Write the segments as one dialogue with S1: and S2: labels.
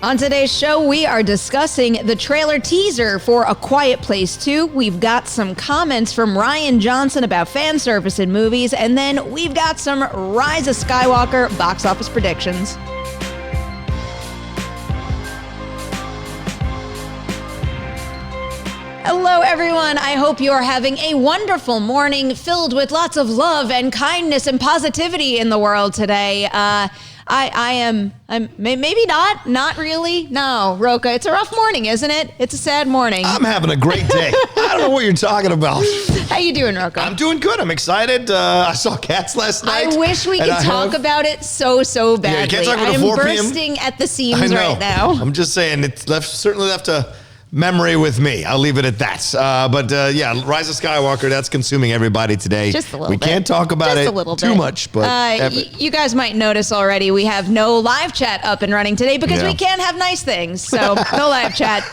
S1: On today's show, we are discussing the trailer teaser for A Quiet Place 2. We've got some comments from Rian Johnson about fan service in movies, and then we've got some Rise of Skywalker box office predictions. Hello, everyone. I hope you're having a wonderful morning filled with lots of love and kindness and positivity in the world today. I'm maybe not really. No, Roka, it's a rough morning, isn't it? It's a sad morning.
S2: I'm having a great day. I don't know what you're talking about.
S1: How you doing, Roka?
S2: I'm doing good. I'm excited. I saw Cats last night.
S1: I wish we could talk about it so badly.
S2: Yeah, you can't talk about it 4 p.m.
S1: I'm bursting at the seams right now.
S2: I'm just saying, it's certainly left a memory with me. I'll leave it at that. But Rise of Skywalker, that's consuming everybody today.
S1: Just a little bit.
S2: We can't talk about it too much, but
S1: you guys might notice already we have no live chat up and running today because we can't have nice things. So no live chat.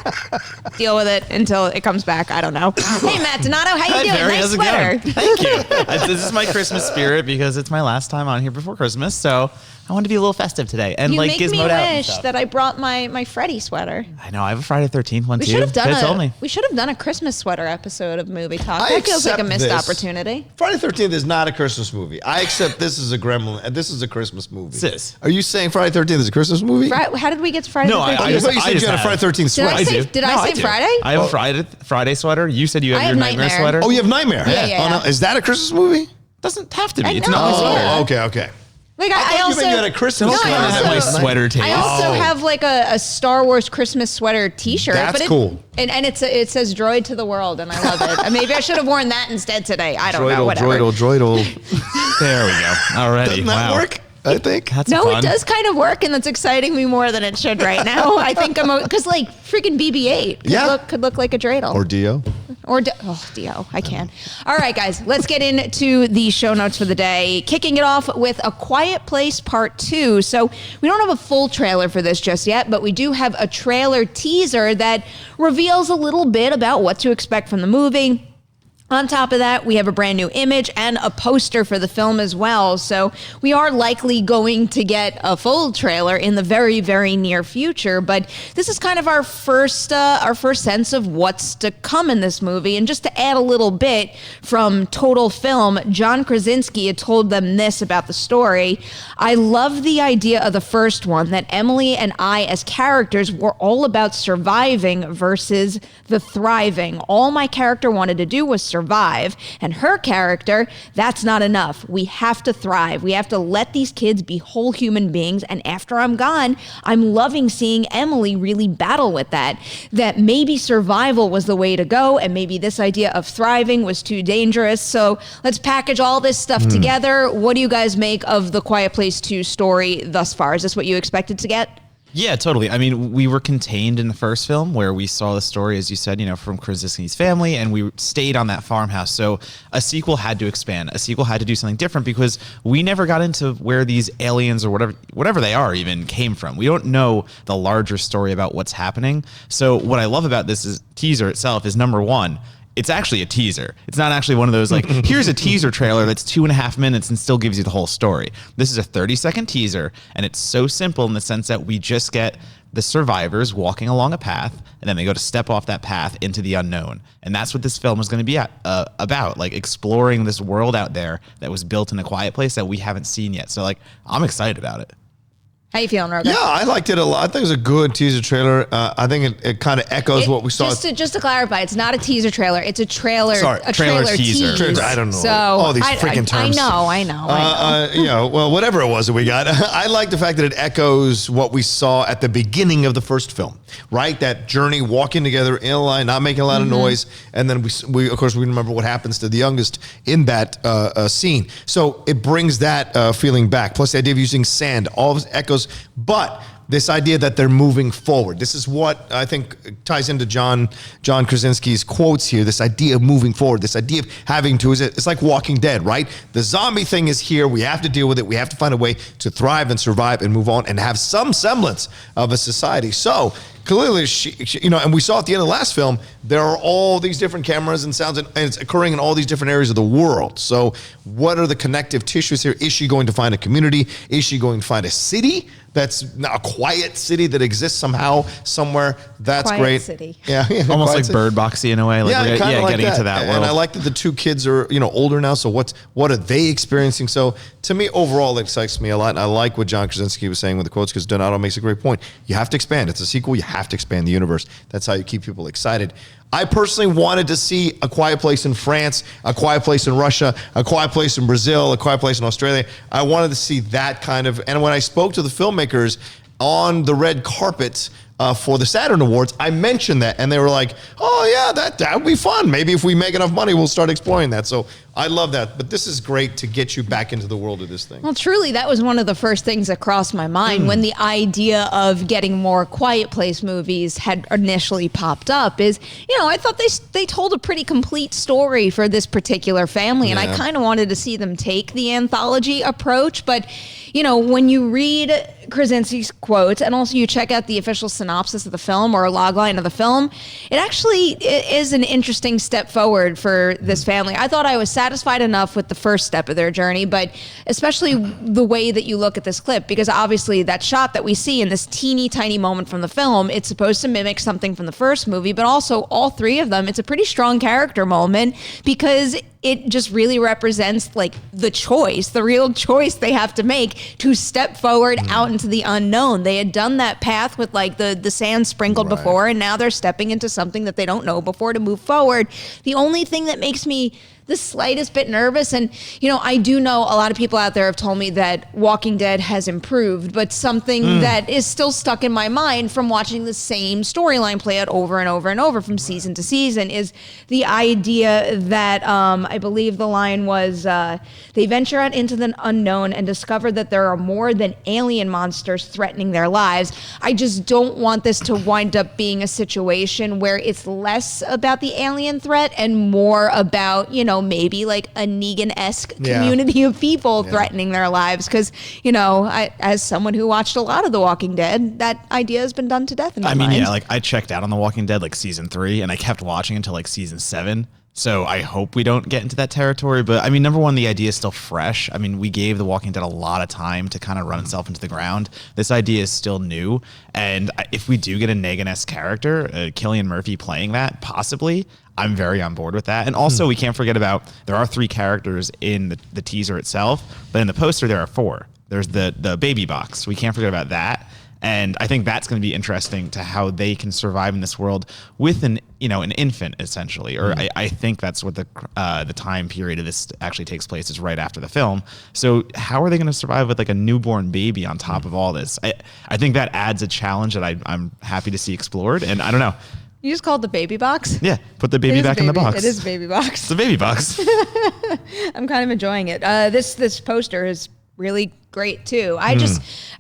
S1: Deal with it until it comes back. I don't know. Hey, Matt Donato, how you doing?
S3: Barry,
S1: nice sweater.
S3: Thank you. This is my Christmas spirit because it's my last time on here before Christmas. So I wanted to be a little festive today and
S1: you
S3: like
S1: make
S3: gizmoed
S1: me
S3: out.
S1: wish that I brought my Freddy sweater.
S3: I know I have a Friday 13th one
S1: We
S3: too.
S1: should have done
S3: me.
S1: We should have done a Christmas sweater episode of Movie Talk.
S2: I
S1: That feels like a
S2: accept
S1: missed
S2: this.
S1: opportunity.
S2: Friday the 13th is not a Christmas movie. I accept this is a Gremlin, and this is a Christmas movie.
S3: Sis.
S2: Are you saying Friday the 13th is a Christmas movie?
S1: How did we get to Friday
S3: No,
S1: the 13th?
S2: I thought you said you had a Friday the 13th
S1: Did
S2: sweater.
S1: I say-
S3: do.
S1: did I say
S3: do.
S1: Friday?
S3: I have a Friday sweater. You said you
S1: I
S3: have
S1: have
S3: your Nightmare
S1: Nightmare.
S3: sweater.
S2: Oh, you have Nightmare?
S1: Yeah.
S2: Oh, no. Is that a Christmas movie?
S3: Doesn't have to be.
S1: I
S3: It's
S1: know.
S3: not my sweater.
S2: Oh, okay.
S1: Like
S2: I
S1: I
S2: thought you
S1: also
S2: meant you had a Christmas
S3: Don't
S2: sweater.
S3: kind of have my sweater taste.
S1: I also have like a Star Wars Christmas sweater T-shirt.
S2: That's cool.
S1: And it says "Droid to the World," and I love it. Maybe I should have worn that instead today. I don't know. Whatever.
S2: Droidal.
S3: There we go. Already.
S2: Doesn't that
S3: Wow.
S2: work? I think.
S3: That's
S1: No,
S3: fun.
S1: it does kind of work, and that's exciting me more than it should right now. I think I'm because like freaking BB-8 could look like a dreidel.
S2: Or Dio.
S1: Dio, I can. All right, guys, let's get into the show notes for the day. Kicking it off with A Quiet Place Part 2. So we don't have a full trailer for this just yet, but we do have a trailer teaser that reveals a little bit about what to expect from the movie. On top of that, we have a brand new image and a poster for the film as well. So we are likely going to get a full trailer in the very, very near future. But this is kind of our first sense of what's to come in this movie. And just to add a little bit from Total Film, John Krasinski had told them this about the story. I love the idea of the first one, that Emily and I as characters were all about surviving versus the thriving. All my character wanted to do was survive, and her character, that's not enough. We have to thrive. We have to let these kids be whole human beings, and after I'm gone, I'm loving seeing Emily really battle with that maybe survival was the way to go, and maybe this idea of thriving was too dangerous. So let's package all this stuff together. What do you guys make of the Quiet Place 2 story thus far? Is this what you expected to get?
S3: Yeah, totally. I mean, we were contained in the first film where we saw the story, as you said, from Krasinski's family, and we stayed on that farmhouse. So a sequel had to expand. A sequel had to do something different because we never got into where these aliens or whatever they are even came from. We don't know the larger story about what's happening. So what I love about this teaser itself is, number one, it's actually a teaser. It's not actually one of those like, here's a teaser trailer that's 2.5 minutes and still gives you the whole story. This is a 30-second teaser, and it's so simple in the sense that we just get the survivors walking along a path, and then they go to step off that path into the unknown. And that's what this film is going to be about, like exploring this world out there that was built in a quiet place that we haven't seen yet. So like, I'm excited about it.
S1: How you feeling, Roger?
S2: Yeah, I liked it a lot. I think it was a good teaser trailer. I think it kind of echoes what we saw.
S1: Just to clarify, it's not a teaser trailer. It's a trailer.
S2: Sorry,
S1: a trailer
S3: teaser.
S1: tease.
S2: I don't know.
S1: So
S2: all these freaking terms.
S1: I know.
S2: Well, whatever it was that we got, I like the fact that it echoes what we saw at the beginning of the first film, right? That journey, walking together in a line, not making a lot of noise, and then we of course we remember what happens to the youngest in that scene. So it brings that feeling back. Plus the idea of using sand, all of this echoes, but this idea that they're moving forward. This is what I think ties into John Krasinski's quotes here, this idea of moving forward, this idea of having to, it's like Walking Dead, right? The zombie thing is here. We have to deal with it. We have to find a way to thrive and survive and move on and have some semblance of a society. So clearly, she, and we saw at the end of the last film, there are all these different cameras and sounds, and it's occurring in all these different areas of the world. So what are the connective tissues here? Is she going to find a community? Is she going to find a city that's a quiet city that exists somehow somewhere. That's
S1: Quiet
S2: great.
S1: City.
S2: Yeah,
S3: Almost
S2: quiet
S3: like
S2: city.
S3: Bird Boxy in a way. Like getting into that world.
S2: And I like that the two kids are older now. So what are they experiencing? So to me, overall, it excites me a lot. And I like what John Krasinski was saying with the quotes, because Donato makes a great point. You have to expand. It's a sequel. You have to expand the universe. That's how you keep people excited. I personally wanted to see A Quiet Place in France, A Quiet Place in Russia, A Quiet Place in Brazil, A Quiet Place in Australia. I wanted to see that kind of, and when I spoke to the filmmakers on the red carpet for the Saturn Awards, I mentioned that, and they were like, "Oh yeah, that would be fun. Maybe if we make enough money, we'll start exploring that." So I love that. But this is great to get you back into the world of this thing.
S1: Well, truly, that was one of the first things that crossed my mind when the idea of getting more Quiet Place movies had initially popped up. Is, I thought they told a pretty complete story for this particular family, and I kind of wanted to see them take the anthology approach. But when you read Krasinski's quotes and also you check out the official synopsis of the film or a logline of the film, it actually is an interesting step forward for this family. I thought I was satisfied enough with the first step of their journey, but especially the way that you look at this clip, because obviously that shot that we see in this teeny tiny moment from the film, it's supposed to mimic something from the first movie, but also all three of them, it's a pretty strong character moment, because it just really represents like the real choice they have to make to step forward out into the unknown. They had done that path with like the sand sprinkled before, and now they're stepping into something that they don't know before to move forward. The only thing that makes me the slightest bit nervous, and I do know a lot of people out there have told me that Walking Dead has improved, but something that is still stuck in my mind from watching the same storyline play out over and over and over from season to season is the idea that I believe the line was they venture out into the unknown and discover that there are more than alien monsters threatening their lives. I just don't want this to wind up being a situation where it's less about the alien threat and more about maybe like a Negan-esque community of people threatening their lives. Because, as someone who watched a lot of The Walking Dead, that idea has been done to death in my mind.
S3: Yeah, like I checked out on The Walking Dead like season 3, and I kept watching until like season 7. So I hope we don't get into that territory. But number one, the idea is still fresh. We gave The Walking Dead a lot of time to kind of run itself into the ground. This idea is still new. And if we do get a Negan-esque character, Cillian Murphy playing that, possibly, I'm very on board with that. And also, we can't forget about, there are 3 characters in the teaser itself, but in the poster, there are 4. There's the baby box. We can't forget about that. And I think that's going to be interesting to how they can survive in this world with an infant, essentially. Or I think that's what the time period of this actually takes place, is right after the film. So how are they going to survive with like a newborn baby on top of all this? I think that adds a challenge that I'm happy to see explored. And I don't know.
S1: You just called the baby box?
S3: Yeah, put the baby back in the box.
S1: It is a baby box.
S3: It's a baby box.
S1: I'm kind of enjoying it. This poster is really great too. I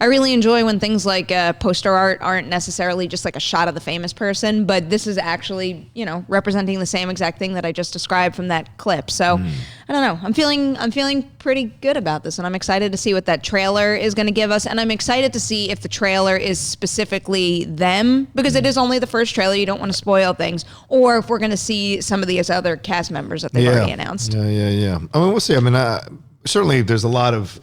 S1: really enjoy when things like poster art aren't necessarily just like a shot of the famous person, but this is actually, representing the same exact thing that I just described from that clip. So I don't know. I'm feeling pretty good about this, and I'm excited to see what that trailer is going to give us. And I'm excited to see if the trailer is specifically them, because it is only the first trailer. You don't want to spoil things, or if we're going to see some of these other cast members that they've already announced.
S2: Yeah. We'll see. Certainly there's a lot of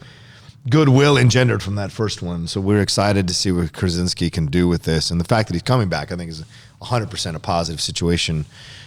S2: goodwill engendered from that first one. So we're excited to see what Krasinski can do with this. And the fact that he's coming back, I think, is 100% a positive situation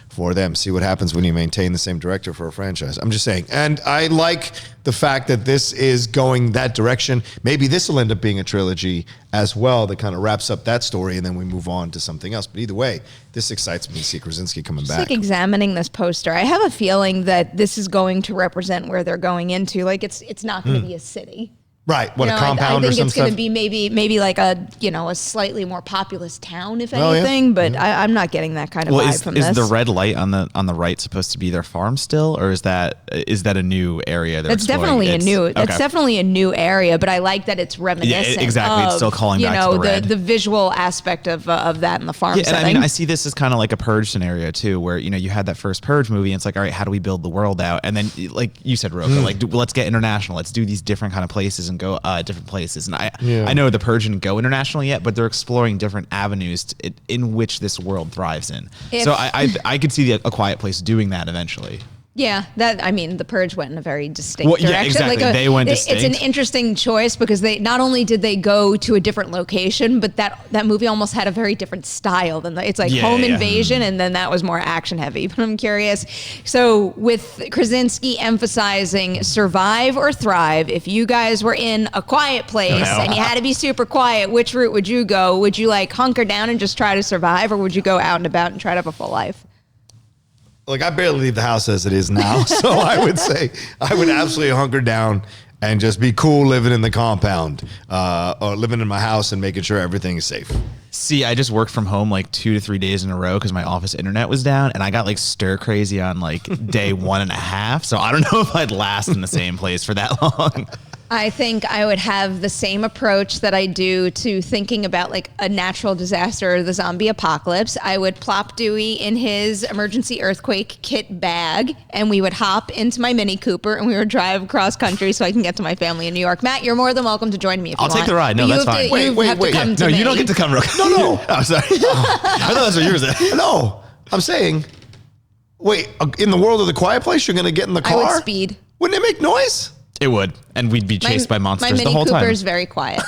S2: for them. See what happens when you maintain the same director for a franchise. I'm just saying. And I like the fact that this is going that direction. Maybe this will end up being a trilogy as well that kind of wraps up that story, and then we move on to something else. But either way, this excites me to see Krasinski coming back.
S1: Like examining this poster, I have a feeling that this is going to represent where they're going into. Like it's not going to be a city.
S2: Right, a compound or something. I think
S1: it's going to be maybe like a slightly more populous town, if anything. But I'm not getting that kind of vibe from this.
S3: Is the red light on the right supposed to be their farm still, or is that a new area?
S1: That's definitely That's definitely a new area. But I like that it's reminiscent.
S3: Yeah, exactly. It's still calling back to the red.
S1: the visual aspect of that in the farm setting.
S3: And I see this as kind of like a Purge scenario too, where you had that first Purge movie, and it's like, all right, how do we build the world out? And then, like you said, Roka, let's get international. Let's do these different kind of places and go different places. And I know the Purge didn't go international yet, but they're exploring different avenues in which this world thrives in. So I could see A Quiet Place doing that eventually.
S1: Yeah, the Purge went in a very distinct
S3: Well, yeah,
S1: direction.
S3: exactly. They went
S1: It's an
S3: distinct.
S1: interesting choice because they not only did they go to a different location, but that movie almost had a very different style than it's like home invasion, and then that was more action heavy. But I'm curious. So with Krasinski emphasizing survive or thrive, if you guys were in a quiet place and you had to be super quiet, which route would you go? Would you like hunker down and just try to survive, or would you go out and about and try to have a full life?
S2: Like, I barely leave the house as it is now, so I would say I would absolutely hunker down and just be cool living in the compound or living in my house and making sure everything is safe.
S3: See, I just worked from home like 2 to 3 days in a row because my office internet was down, and I got like stir crazy on like day 1.5. So I don't know if I'd last in the same place for that long.
S1: I think I would have the same approach that I do to thinking about like a natural disaster or the zombie apocalypse. I would plop Dewey in his emergency earthquake kit bag, and we would hop into my Mini Cooper and we would drive across country so I can get to my family in New York. Matt, you're more than welcome to join me if you
S3: I'll
S1: want.
S3: take the ride. No,
S1: But
S3: that's
S1: you have
S3: fine.
S1: to-
S2: Wait,
S1: you
S2: wait,
S1: have to
S2: wait.
S1: come
S2: Yeah.
S1: to
S3: No,
S1: me.
S3: you don't get to come. No. Oh, sorry. I thought that's what you were saying.
S2: No, I'm saying, wait, in the world of the quiet place, you're going to get in the
S1: I
S2: car?
S1: would speed.
S2: Wouldn't it make noise?
S3: It would, and we'd be chased by monsters
S1: my
S3: the
S1: Mini
S3: whole
S1: Cooper
S3: time.
S1: is very quiet.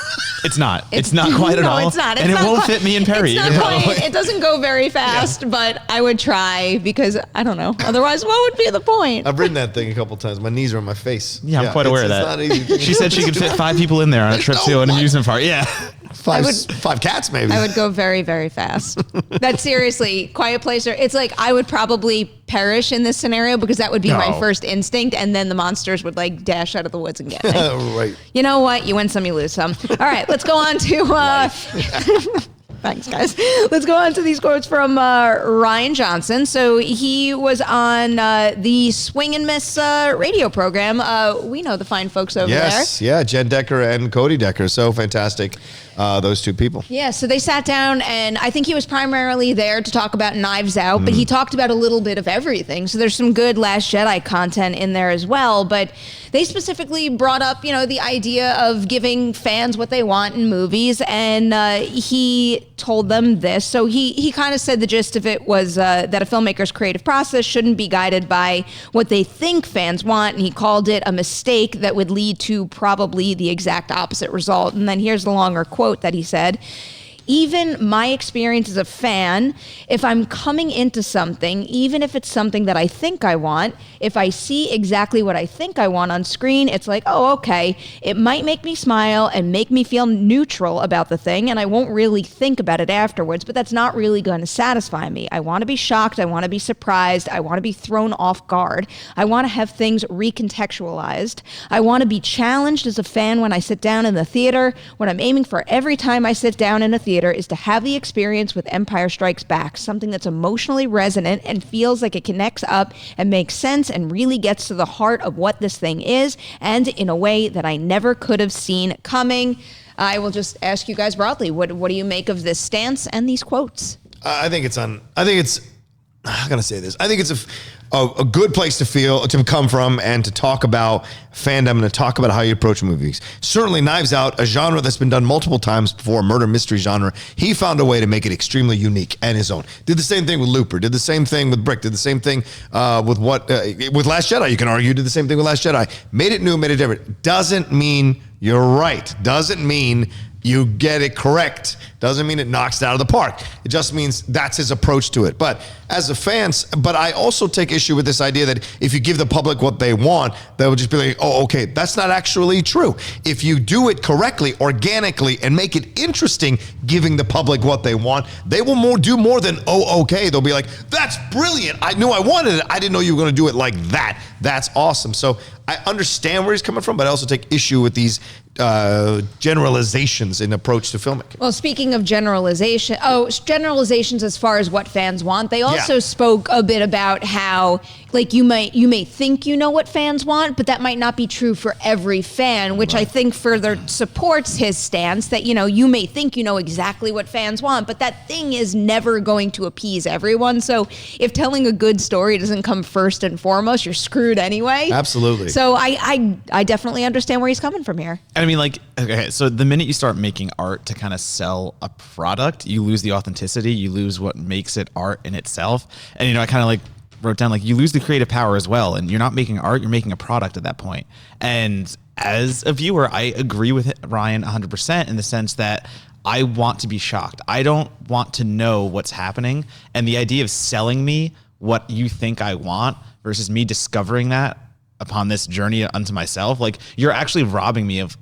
S3: It's not. It's not quite at
S1: No,
S3: all.
S1: it's not. It's
S3: and
S1: not
S3: it won't
S1: quite-
S3: fit me and Perry.
S1: It's not
S3: you know?
S1: quite. It doesn't go very fast, but I would try because I don't know. Otherwise, what would be the point?
S2: I've ridden that thing a couple times. My knees are in my face.
S3: Yeah, I'm quite aware of
S2: it's
S3: that.
S2: not easy.
S3: She said she could fit 5 people in there on a trip to an amusement park. Yeah.
S2: Five cats, maybe.
S1: I would go very, very fast. That's seriously quiet place. It's like I would probably perish in this scenario because that would be my
S2: No.
S1: first instinct, and then the monsters would like dash out of the woods and get me.
S2: Right.
S1: You know what? You win some, you lose some. All right, let's go on to. Thanks, guys. Let's go on to these quotes from Rian Johnson. So he was on the Swing and Miss radio program. We know the fine folks over
S2: Yes,
S1: there.
S2: yeah, Jen Decker and Cody Decker. So fantastic, those two people.
S1: Yeah, so they sat down, and I think he was primarily there to talk about Knives Out, but he talked about a little bit of everything. So there's some good Last Jedi content in there as well. But they specifically brought up, the idea of giving fans what they want in movies, and he told them this. So he kind of said the gist of it was that a filmmaker's creative process shouldn't be guided by what they think fans want, and he called it a mistake that would lead to probably the exact opposite result. And then here's the longer quote that he said. Even my experience as a fan, if I'm coming into something, even if it's something that I think I want, if I see exactly what I think I want on screen, it's like, oh, okay, it might make me smile and make me feel neutral about the thing, and I won't really think about it afterwards, but that's not really going to satisfy me. I want to be shocked. I want to be surprised. I want to be thrown off guard. I want to have things recontextualized. I want to be challenged as a fan when I sit down in the theater. What I'm aiming for every time I sit down in a theater is to have the experience with Empire Strikes Back, something that's emotionally resonant and feels like it connects up and makes sense and really gets to the heart of what this thing is, and in a way that I never could have seen coming. I will just ask you guys broadly, what do you make of this stance and these quotes?
S2: I think it's how can I say this? I think it's a good place to come from and to talk about fandom and to talk about how you approach movies. Certainly Knives Out, a genre that's been done multiple times before, murder mystery genre, he found a way to make it extremely unique and his own. Did the same thing with Looper, did the same thing with Brick, did the same thing with Last Jedi, you can argue, did the same thing with Last Jedi. Made it new, made it different. Doesn't mean you're right. Doesn't mean you get it correct. Doesn't mean it knocks it out of the park. It just means that's his approach to it. But as a fan, but I also take issue with this idea that if you give the public what they want, they'll just be like, oh, okay, that's not actually true. If you do it correctly, organically, and make it interesting, giving the public what they want, they will do more than, oh, okay. They'll be like, that's brilliant. I knew I wanted it. I didn't know you were going to do it like that. That's awesome. So I understand where he's coming from, but I also take issue with these generalizations in approach to filmmaking.
S1: Well, speaking of generalizations as far as what fans want, they also
S2: Yeah.
S1: spoke a bit about how, like, you may think you know what fans want, but that might not be true for every fan, which I think further supports his stance that, you may think you know exactly what fans want, but that thing is never going to appease everyone. So if telling a good story doesn't come first and foremost, you're screwed anyway.
S2: Absolutely.
S1: So I definitely understand where he's coming from here.
S3: And I mean, like, okay, so the minute you start making art to kind of sell a product, you lose the authenticity, you lose what makes it art in itself. And, I kind of like wrote down, like, you lose the creative power as well, and you're not making art, you're making a product at that point. And as a viewer, I agree with Ryan 100% in the sense that I want to be shocked. I don't want to know what's happening. And the idea of selling me what you think I want versus me discovering that upon this journey unto myself, like, you're actually robbing me of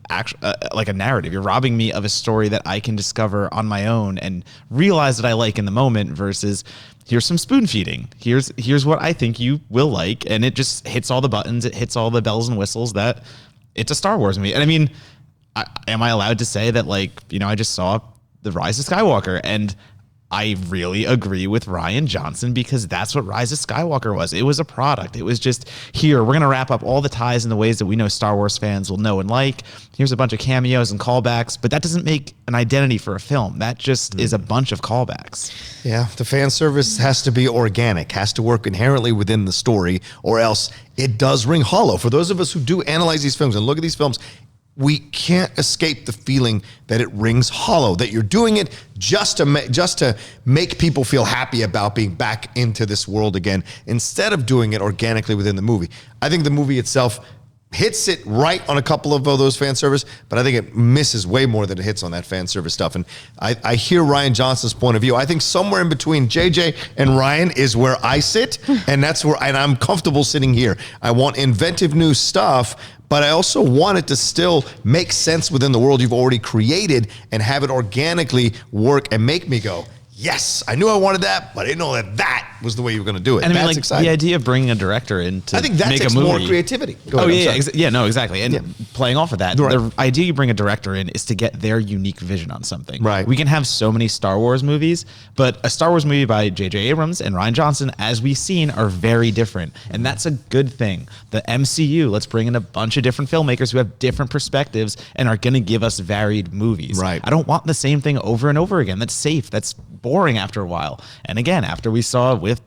S3: like a narrative. You're robbing me of a story that I can discover on my own and realize that I like in the moment versus here's some spoon feeding. Here's what I think you will like. And it just hits all the buttons. It hits all the bells and whistles that it's a Star Wars movie. And I mean, am I allowed to say that, like, you know, I just saw the Rise of Skywalker and I really agree with Rian Johnson because that's what Rise of Skywalker was. It was a product. It was just, here, we're going to wrap up all the ties in the ways that we know Star Wars fans will know and like. Here's a bunch of cameos and callbacks, but that doesn't make an identity for a film. That just is a bunch of callbacks.
S2: Yeah, the fan service has to be organic, has to work inherently within the story, or else it does ring hollow. For those of us who do analyze these films and look at these films, we can't escape the feeling that it rings hollow, that you're doing it just to make people feel happy about being back into this world again, instead of doing it organically within the movie. I think the movie itself hits it right on a couple of those fan service, but I think it misses way more than it hits on that fan service stuff. And I hear Rian Johnson's point of view. I think somewhere in between JJ and Rian is where I sit, and that's where, and I'm comfortable sitting here. I want inventive new stuff, but I also want it to still make sense within the world you've already created and have it organically work and make me go, yes, I knew I wanted that, but I didn't know that was the way you were going to do it.
S3: And I mean,
S2: that's
S3: like,
S2: exciting.
S3: the idea of bringing a director in to
S2: I think that
S3: make
S2: takes
S3: a movie.
S2: more creativity. Go ahead,
S3: No, exactly. And playing off of that,
S2: Right.
S3: the idea you bring a director in is to get their unique vision on something.
S2: Right.
S3: We can have so many Star Wars movies, but a Star Wars movie by J.J. Abrams and Rian Johnson, as we've seen, are very different. And that's a good thing. The MCU, let's bring in a bunch of different filmmakers who have different perspectives and are going to give us varied movies.
S2: Right.
S3: I don't want the same thing over and over again. That's safe. That's boring after a while. And again, after we saw with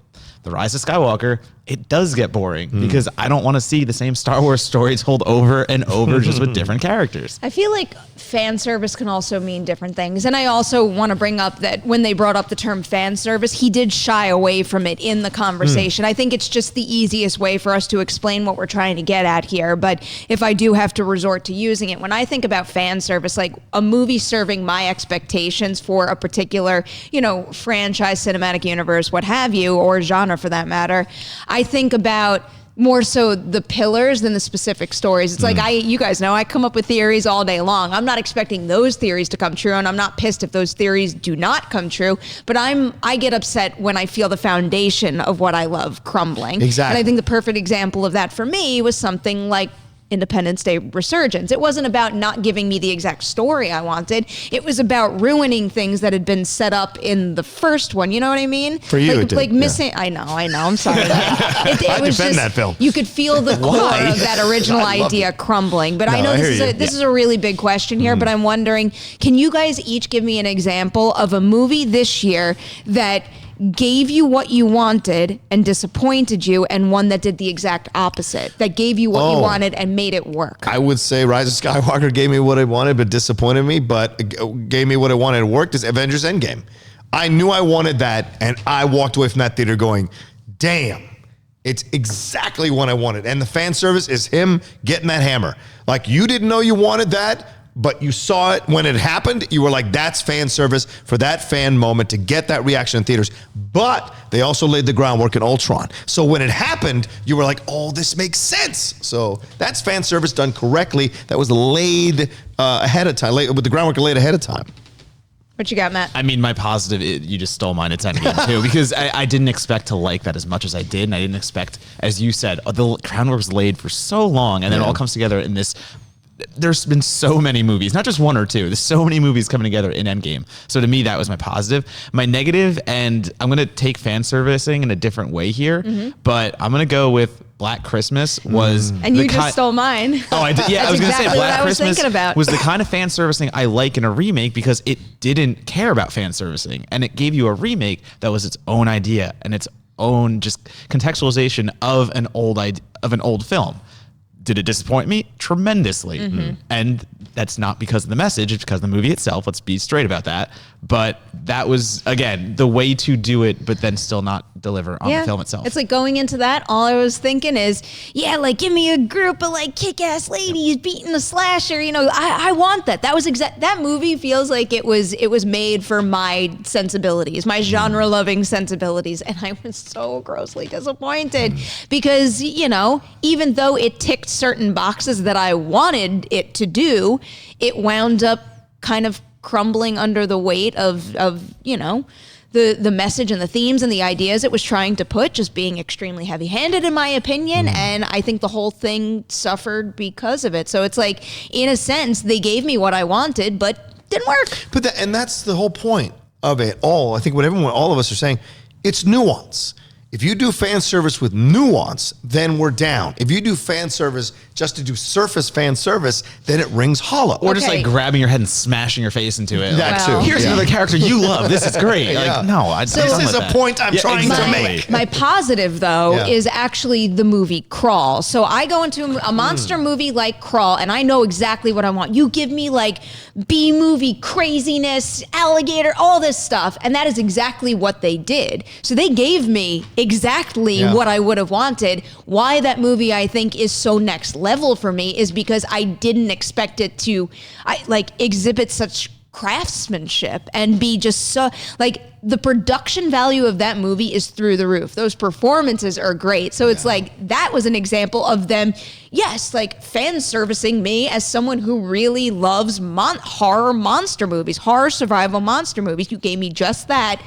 S3: The Rise of Skywalker, it does get boring because I don't want to see the same Star Wars story told over and over just with different characters.
S1: I feel like fan service can also mean different things. And I also want to bring up that when they brought up the term fan service, he did shy away from it in the conversation. I think it's just the easiest way for us to explain what we're trying to get at here. But if I do have to resort to using it, when I think about fan service, like a movie serving my expectations for a particular, you know, franchise, cinematic universe, what have you, or genre for that matter, I think about more so the pillars than the specific stories. It's like, you guys know, I come up with theories all day long. I'm not expecting those theories to come true, and I'm not pissed if those theories do not come true, but I get upset when I feel the foundation of what I love crumbling.
S2: Exactly.
S1: And I think the perfect example of that for me was something like Independence Day Resurgence. It wasn't about not giving me the exact story I wanted. It was about ruining things that had been set up in the first one. You know what I mean?
S2: For you,
S1: like,
S2: it did,
S1: like missing. Yeah. I know. I'm sorry. It was
S2: defend
S1: just,
S2: that film.
S1: You could feel the core of that original
S2: I loved
S1: idea
S2: it.
S1: crumbling. But I know
S2: I
S1: this
S2: hear you.
S1: is a really big question here. But I'm wondering, can you guys each give me an example of a movie this year that gave you what you wanted and disappointed you, and one that did the exact opposite, that gave you what you wanted and made it work?
S2: I would say Rise of Skywalker gave me what I wanted but disappointed me, but gave me what I wanted and worked, is Avengers Endgame. I knew I wanted that, and I walked away from that theater going, damn, it's exactly what I wanted. And the fan service is him getting that hammer. Like, you didn't know you wanted that, but you saw it when it happened. You were like, that's fan service for that fan moment to get that reaction in theaters. But they also laid the groundwork in Ultron. So when it happened, you were like, oh, this makes sense. So that's fan service done correctly. That was laid ahead of time, with the groundwork laid ahead of time.
S1: What you got, Matt?
S3: I mean, my positive, you just stole mine. It's Endgame too, because I didn't expect to like that as much as I did, and I didn't expect, as you said, the groundwork was laid for so long, and then it all comes together in this. There's been so many movies, not just one or two. There's so many movies coming together in Endgame. So to me, that was my positive. My negative, and I'm going to take fan servicing in a different way here, but I'm going to go with Black Christmas was...
S1: And you just stole mine.
S3: Oh, I did. Yeah, I was going to say
S1: exactly
S3: Black
S1: what I was
S3: Christmas
S1: thinking about.
S3: was the kind of fan servicing I like in a remake because it didn't care about fan servicing, and it gave you a remake that was its own idea and its own just contextualization of an old film. Did it disappoint me? Tremendously. And that's not because of the message, it's because of the movie itself. Let's be straight about that. But that was, again, the way to do it, but then still not deliver on the film itself.
S1: It's like going into that, all I was thinking is, yeah, like give me a group of like kick-ass ladies beating a slasher. You know, I want that. That was that movie feels like it was made for my sensibilities, my genre-loving sensibilities, and I was so grossly disappointed because, you know, even though it ticked certain boxes that I wanted it to do, it wound up kind of crumbling under the weight of you know, the message and the themes and the ideas it was trying to put, just being extremely heavy-handed in my opinion, and I think the whole thing suffered because of it. So it's like, in a sense, they gave me what I wanted, but didn't work.
S2: But that's the whole point of it all. I think what all of us are saying, it's nuance. If you do fan service with nuance, then we're down. If you do fan service just to do surface fan service, then it rings hollow.
S3: Or just like grabbing your head and smashing your face into it.
S2: That too.
S3: Here's another character you love. This is great. Like, no,
S2: this is a point I'm trying to make.
S1: My positive, though, is actually the movie Crawl. So I go into a monster movie like Crawl, and I know exactly what I want. You give me like B-movie craziness, alligator, all this stuff, and that is exactly what they did. So they gave me exactly what I would have wanted. Why that movie, I think, is so next level for me is because I didn't expect it to exhibit such craftsmanship and be just so like the production value of that movie is through the roof. Those performances are great. So it's like that was an example of them, yes, like fan servicing me as someone who really loves horror monster movies, horror survival monster movies. You gave me just that,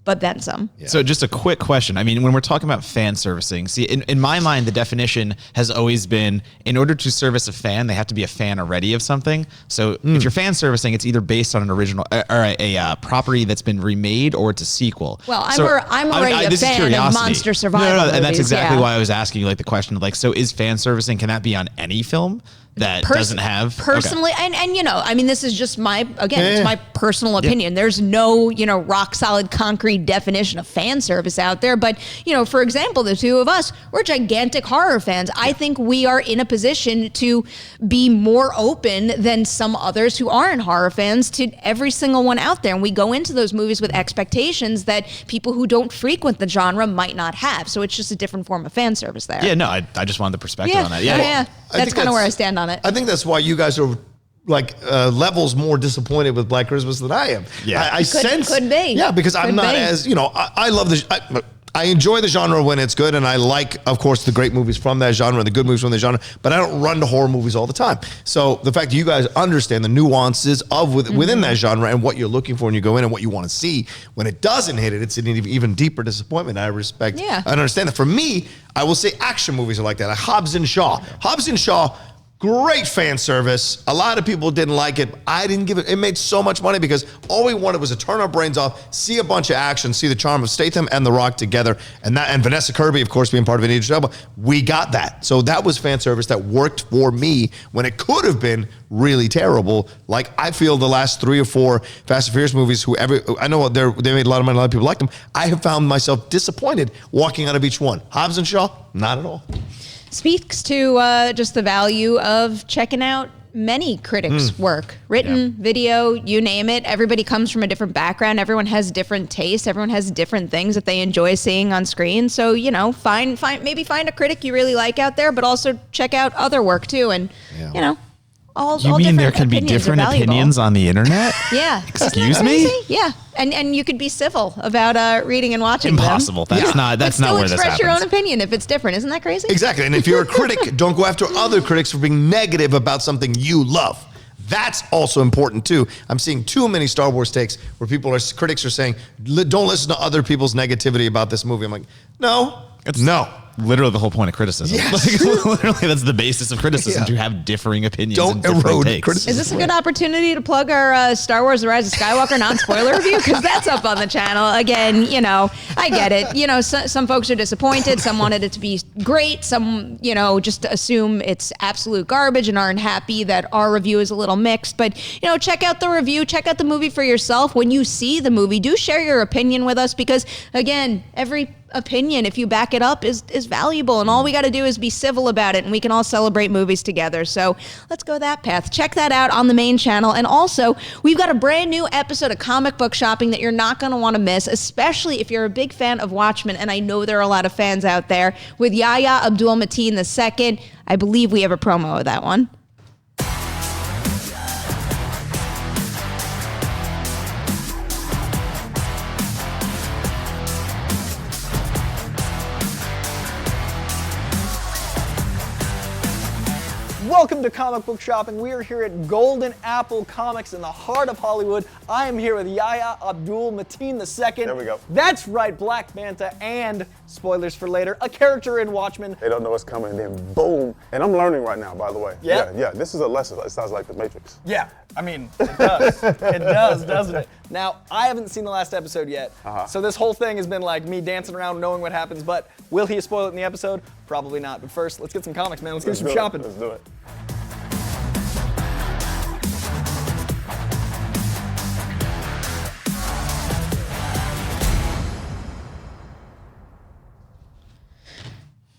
S1: but then some.
S3: Yeah. So just a quick question. I mean, when we're talking about fan servicing, see, in my mind, the definition has always been, in order to service a fan, they have to be a fan already of something. So if you're fan servicing, it's either based on an original or a property that's been remade or it's a sequel.
S1: Well, I'm already a fan of monster survival movies.
S3: And that's exactly why I was asking you like the question of like, so is fan servicing, can that be on any film that doesn't have
S1: personally and you know, I mean, this is just my it's my personal opinion. There's no, you know, rock solid concrete definition of fan service out there, but you know, for example, the two of us, we're gigantic horror fans. I think we are in a position to be more open than some others who aren't horror fans to every single one out there, and we go into those movies with expectations that people who don't frequent the genre might not have. So it's just a different form of fan service there.
S3: I just wanted the perspective on that.
S1: That's kind of where I stand on it.
S2: I think that's why you guys are like levels more disappointed with Black Christmas than I am.
S3: Yeah,
S2: I sense
S1: could be.
S2: Yeah, because I'm not as, you know, I love I enjoy the genre when it's good, and I like, of course, the great movies from that genre and the good movies from the genre, but I don't run to horror movies all the time. So the fact that you guys understand the nuances of within that genre and what you're looking for when you go in and what you want to see, when it doesn't hit it, it's an even deeper disappointment. I respect, I understand that. For me, I will say action movies are like that. Like Hobbs and Shaw. Hobbs and Shaw, great fan service. A lot of people didn't like it. I didn't give it. It made so much money because all we wanted was to turn our brains off, see a bunch of action, see the charm of Statham and The Rock together, and Vanessa Kirby, of course, being part of it. We got that. So that was fan service that worked for me when it could have been really terrible. Like I feel the last 3 or 4 Fast and Furious movies, I know they made a lot of money, a lot of people liked them. I have found myself disappointed walking out of each one. Hobbs and Shaw, not at all.
S1: Speaks to just the value of checking out many critics' work, written, video, you name it. Everybody comes from a different background. Everyone has different tastes. Everyone has different things that they enjoy seeing on screen. So, you know, maybe find a critic you really like out there, but also check out other work too. And, you know, all
S3: there can be different opinions on the internet?
S1: Yeah.
S3: Excuse me?
S1: Yeah. And you could be civil about reading and watching
S3: Impossible.
S1: them.
S3: That's not where this happens.
S1: Express your own opinion if it's different. Isn't that crazy?
S2: Exactly. And if you're a critic, don't go after other critics for being negative about something you love. That's also important too. I'm seeing too many Star Wars takes where critics are saying, don't listen to other people's negativity about this movie. I'm like, no.
S3: Literally the whole point of criticism.
S2: Yes.
S3: Literally, that's the basis of criticism, to have differing opinions.
S2: Don't
S3: and different
S2: erode
S3: takes.
S2: criticism.
S1: Is this a good opportunity to plug our Star Wars The Rise of Skywalker non-spoiler review? Because that's up on the channel. Again, you know, I get it. You know, some folks are disappointed. Some wanted it to be great. Some, you know, just assume it's absolute garbage and aren't happy that our review is a little mixed. But, you know, check out the review. Check out the movie for yourself. When you see the movie, do share your opinion with us because, again, every opinion, if you back it up, is valuable. And all we got to do is be civil about it, and we can all celebrate movies together. So let's go that path. Check that out on the main channel. And also, we've got a brand new episode of Comic Book Shopping that you're not going to want to miss, especially if you're a big fan of Watchmen. And I know there are a lot of fans out there, with Yahya Abdul-Mateen II. I believe we have a promo of that one.
S4: Welcome to Comic Book Shopping. We are here at Golden Apple Comics in the heart of Hollywood. I am here with Yahya Abdul-Mateen II.
S5: There we go.
S4: That's right, Black Manta, and spoilers for later, a character in Watchmen.
S5: They don't know what's coming, and then boom. And I'm learning right now, by the way.
S4: Yeah?
S5: Yeah, this is a lesson. It sounds like The Matrix.
S4: Yeah, I mean, it does. It does, doesn't it? Now, I haven't seen the last episode yet, so this whole thing has been like me dancing around knowing what happens, but will he spoil it in the episode? Probably not. But first, let's get some comics, man. Let's get some shopping.
S5: Let's do it.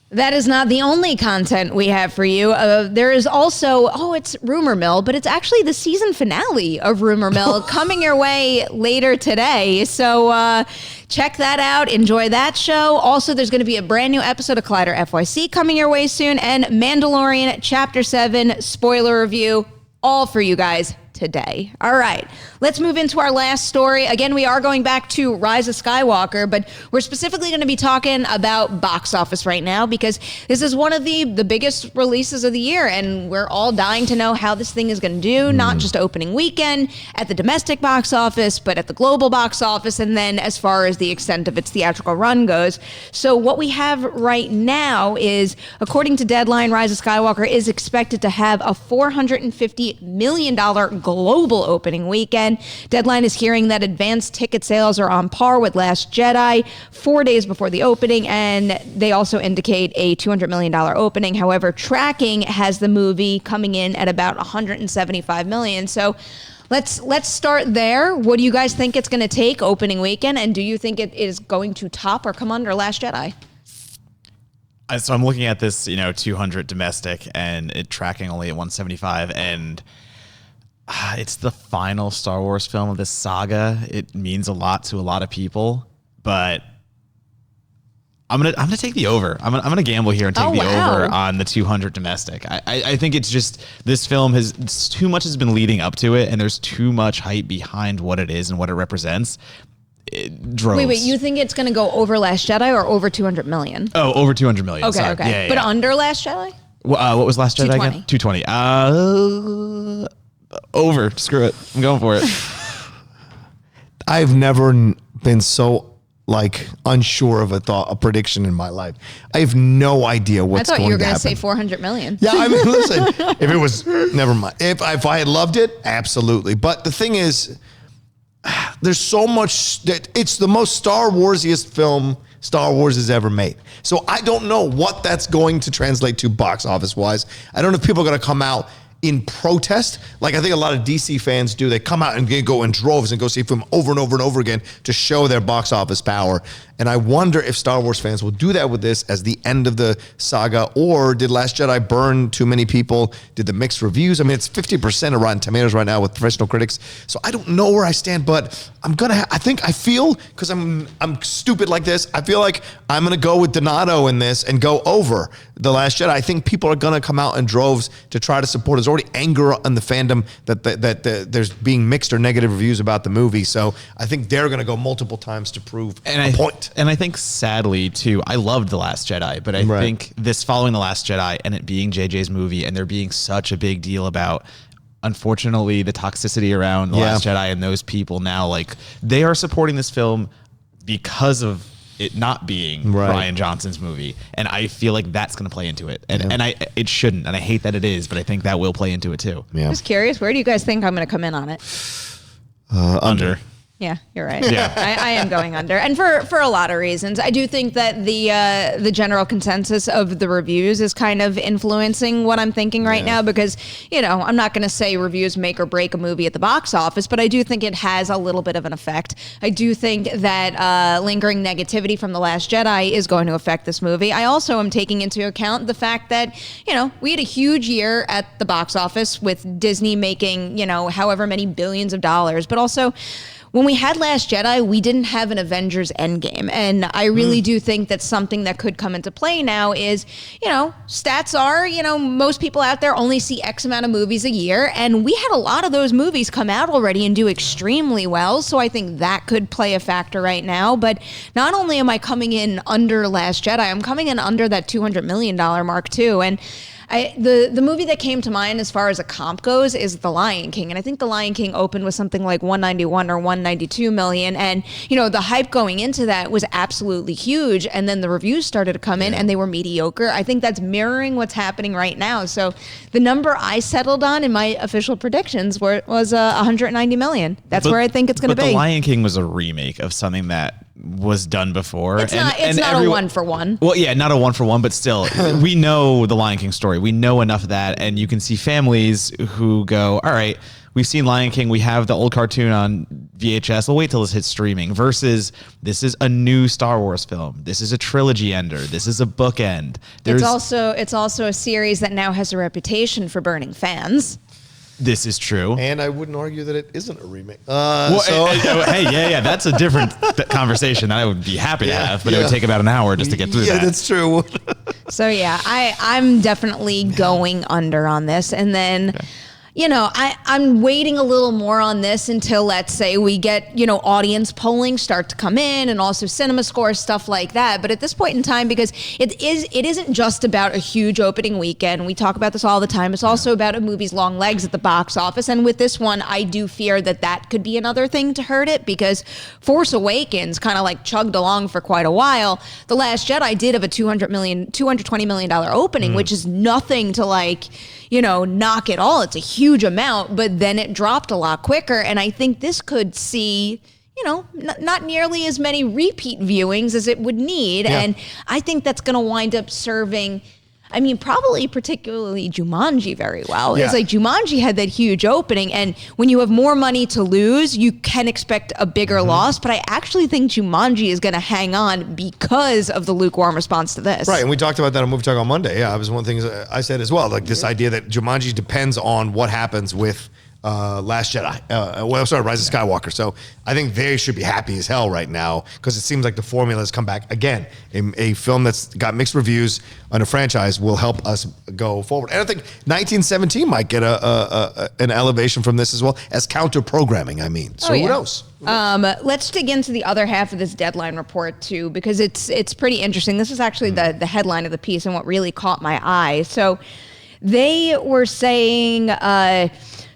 S1: That is not the only content we have for you. There is also, it's Rumor Mill, but it's actually the season finale of Rumor Mill coming your way later today. So check that out. Enjoy that show. Also, there's going to be a brand new episode of Collider FYC coming your way soon, and Mandalorian Chapter 7 spoiler review, all for you guys today. All right, let's move into our last story. Again, we are going back to Rise of Skywalker, but we're specifically going to be talking about box office right now, because this is one of the biggest releases of the year, and we're all dying to know how this thing is going to do, not just opening weekend at the domestic box office, but at the global box office, and then as far as the extent of its theatrical run goes. So what we have right now is, according to Deadline, Rise of Skywalker is expected to have a $450 million global opening weekend. Deadline is hearing that advanced ticket sales are on par with Last Jedi 4 days before the opening, and they also indicate a $200 million opening. However, tracking has the movie coming in at about $175 million. So let's start there. What do you guys think it's going to take opening weekend, and do you think it is going to top or come under Last Jedi?
S3: So I'm looking at this, 200 domestic and it tracking only at 175, and it's the final Star Wars film of this saga. It means a lot to a lot of people, but I'm gonna take the over. I'm gonna gamble here and take the over on the 200 domestic. I think it's just, this film too much has been leading up to it, and there's too much hype behind what it is and what it represents. It droves.
S1: Wait, you think it's going to go over Last Jedi or over 200 million?
S3: Oh, over 200 million.
S1: Okay,
S3: sorry.
S1: okay.
S3: Yeah,
S1: but under Last Jedi?
S3: What was Last Jedi again? 220. Over. Screw it. I'm going for it.
S2: I've never been so unsure of a prediction in my life. I have no idea what's going to happen. I thought you were going to
S1: say 400 million.
S2: Yeah, I mean, listen, if it was, never mind. If I had loved it, absolutely. But the thing is, there's so much that it's the most Star Warsiest film Star Wars has ever made. So I don't know what that's going to translate to box office wise. I don't know if people are going to come out in protest, like I think a lot of DC fans do. They come out and go in droves and go see a film over and over and over again to show their box office power. And I wonder if Star Wars fans will do that with this as the end of the saga, or did Last Jedi burn too many people? Did the mixed reviews? I mean, it's 50% of Rotten Tomatoes right now with professional critics. So I don't know where I stand, but I'm gonna. I feel, because I'm stupid like this. I feel like I'm gonna go with Donato in this and go over The Last Jedi. I think people are gonna come out in droves to try to support. There's already anger in the fandom that there's being mixed or negative reviews about the movie. So I think they're gonna go multiple times to prove a point.
S3: And I think, sadly, too, I loved The Last Jedi, but I think this following The Last Jedi and it being JJ's movie and there being such a big deal about, unfortunately, the toxicity around The Last Jedi and those people now, they are supporting this film because of it not being Rian Johnson's movie. And I feel like that's going to play into it. And it shouldn't. And I hate that it is, but I think that will play into it, too.
S2: Yeah.
S1: I'm just curious, where do you guys think I'm going to come in on it?
S3: Under.
S1: Yeah, you're right.
S3: Yeah.
S1: I am going under, and for a lot of reasons. I do think that the general consensus of the reviews is kind of influencing what I'm thinking right now, because I'm not going to say reviews make or break a movie at the box office, but I do think it has a little bit of an effect. I do think that lingering negativity from The Last Jedi is going to affect this movie. I also am taking into account the fact that we had a huge year at the box office with Disney making however many billions of dollars, but also, when we had Last Jedi, we didn't have an Avengers Endgame. And I really do think that something that could come into play now is, stats are, most people out there only see X amount of movies a year. And we had a lot of those movies come out already and do extremely well. So I think that could play a factor right now. But not only am I coming in under Last Jedi, I'm coming in under that $200 million mark too. And the movie that came to mind as far as a comp goes is The Lion King. And I think The Lion King opened with something like 191 or 192 million. And, the hype going into that was absolutely huge. And then the reviews started to come in and they were mediocre. I think that's mirroring what's happening right now. So the number I settled on in my official predictions was 190 million. That's where I think it's going to be.
S3: But The Lion King was a remake of something that was done before.
S1: It's not a one for one.
S3: Well, yeah, not a one for one, but still, we know the Lion King story. We know enough of that, and you can see families who go, all right, we've seen Lion King, we have the old cartoon on VHS, we'll wait till this hits streaming, versus this is a new Star Wars film. This is a trilogy ender. This is a bookend.
S1: It's also a series that now has a reputation for burning fans.
S3: This is true.
S2: And I wouldn't argue that it isn't a remake.
S3: Hey, that's a different conversation that I would be happy to have, but it would take about an hour just to get through that.
S2: Yeah, that's true.
S1: So yeah, I'm definitely going under on this. And then, I'm waiting a little more on this until, let's say, we get, audience polling start to come in and also cinema scores, stuff like that. But at this point in time, because it isn't just about a huge opening weekend. We talk about this all the time. It's also about a movie's long legs at the box office. And with this one, I do fear that could be another thing to hurt it, because Force Awakens kind of like chugged along for quite a while. The Last Jedi did have a $220 million opening, which is nothing to knock it all. It's a huge amount, but then it dropped a lot quicker. And I think this could see, not nearly as many repeat viewings as it would need. Yeah. And I think that's going to wind up serving, probably particularly Jumanji very well. Yeah. It's like Jumanji had that huge opening, and when you have more money to lose, you can expect a bigger loss. But I actually think Jumanji is going to hang on because of the lukewarm response to this.
S2: Right, and we talked about that on Movie Talk on Monday. Yeah, it was one of the things I said as well. Like this idea that Jumanji depends on what happens with Last Jedi. Rise of Skywalker. So I think they should be happy as hell right now, because it seems like the formula has come back again. A film that's got mixed reviews on a franchise will help us go forward. And I think 1917 might get an elevation from this as well as counter programming. So who knows?
S1: Let's dig into the other half of this deadline report too, because it's pretty interesting. This is actually the headline of the piece and what really caught my eye. So they were saying.